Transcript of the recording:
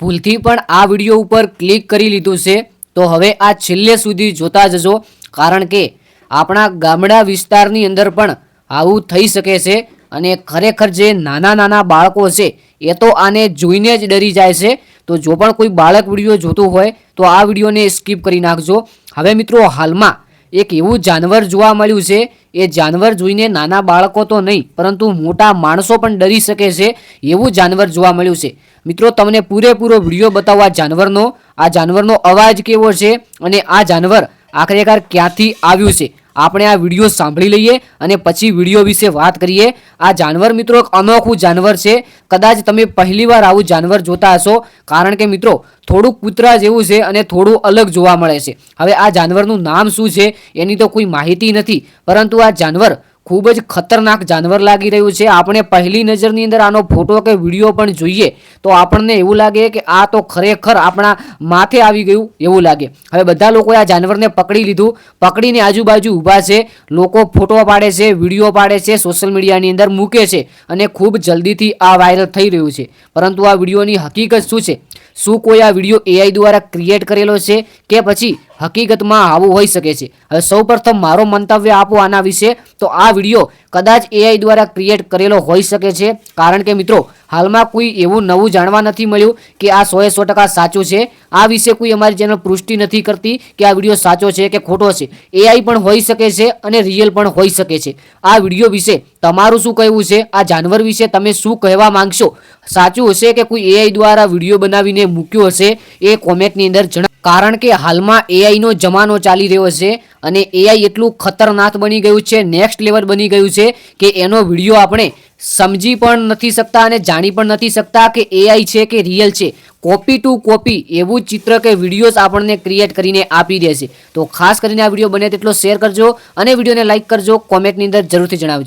ભૂલથી પણ આ વિડીયો ઉપર ક્લિક કરી લીધું છે તો હવે આ છેલ્લે સુધી જોતા જજો, કારણ કે આપણા ગામડા વિસ્તારની અંદર પણ આવું થઈ શકે છે અને ખરેખર જે નાના નાના બાળકો છે એ તો આને જોઈને જ ડરી જાય છે. તો જો પણ કોઈ બાળક વિડીયો જોતું હોય તો આ વિડીયોને સ્કીપ કરી નાખજો. હવે મિત્રો, હાલમાં એક એવું જાનવર જોવા મળ્યું છે, એ જાનવર જોઈને નાના બાળકો તો નહીં પરંતુ મોટા માણસો પણ ડરી શકે છે એવું જાનવર જોવા મળ્યું છે. મિત્રો, તમને પૂરેપૂરો વિડીયો બતાવવા આ જાનવરનો અવાજ કેવો છે અને આ જાનવર આખરેકાર ક્યાંથી આવ્યું છે, આપણે આ વિડીયો સાંભળી લઈએ અને પછી વિડીયો વિશે વાત કરીએ. આ જાનવર મિત્રો એક અનોખું જાનવર છે. કદાચ તમે પહેલીવાર આવું જાનવર જોતા હશો, કારણ કે મિત્રો થોડું કૂતરા જેવું છે અને થોડું અલગ જોવા મળે છે. હવે આ જાનવરનું નામ શું છે એની તો કોઈ માહિતી નથી, પરંતુ આ જાનવર ખૂબ જ ખતરનાક જાનવર લાગી રહ્યું છે. આપણે પહેલી નજરની અંદર આનો ફોટો કે વિડીયો પણ જોઈએ તો આપણને એવું લાગે કે આ તો ખરેખર આપણા માથે આવી ગયું એવું લાગે. હવે બધા લોકોએ આ જાનવરને પકડી લીધું, પકડીને આજુબાજુ ઊભા છે, લોકો ફોટો પાડે છે, વિડીયો પાડે છે, સોશિયલ મીડિયાની અંદર મૂકે છે અને ખૂબ જલ્દીથી આ વાયરલ થઈ રહ્યું છે. પરંતુ આ વિડીયોની હકીકત શું છે? શું કોઈ આ વિડીયો એઆઈ દ્વારા ક્રિએટ કરેલો છે કે પછી હકીકતમાં આવું હોઈ શકે છે? હવે સૌપ્રથમ મારો મંતવ્ય આપો આના વિશે. તો આ વિડીયો કદાચ એઆઈ દ્વારા ક્રિએટ કરેલો હોઈ શકે છે, કારણ કે મિત્રો હાલમાં કોઈ એવું નવું જાણવા નથી મળ્યું કે આ 100% સાચું છે. આ વિશે કોઈ અમારી ચેનલ પુષ્ટિ નથી કરતી કે આ વિડીયો સાચો છે કે ખોટો છે. એઆઈ પણ હોઈ શકે છે અને રિયલ પણ હોઈ શકે છે. આ વિડીયો વિશે તમારું શું કહેવું છે? આ જાનવર વિશે તમે શું કહેવા માંગશો? સાચું હશે કે કોઈ એઆઈ દ્વારા વિડીયો બનાવીને મૂક્યો હશે? એ કોમેન્ટની અંદર જણાવો. કારણ કે હાલમાં એઆઈનો જમાનો ચાલી રહ્યો છે અને એઆઈ એટલું ખતરનાક બની ગયું છે, નેક્સ્ટ લેવલ બની ગયું છે કે એનો વિડીયો આપણે સમજી પણ નથી શકતા અને જાણી પણ નથી શકતા કે એઆઈ છે કે રિયલ છે. કોપી ટુ કોપી એવું ચિત્ર કે વિડીયોઝ આપણને ક્રિએટ કરીને આપી દે છે. તો ખાસ કરીને આ વિડીયો બને તેટલો શેર કરજો અને વિડીયોને લાઇક કરજો, કોમેન્ટની અંદર જરૂરથી જણાવજો.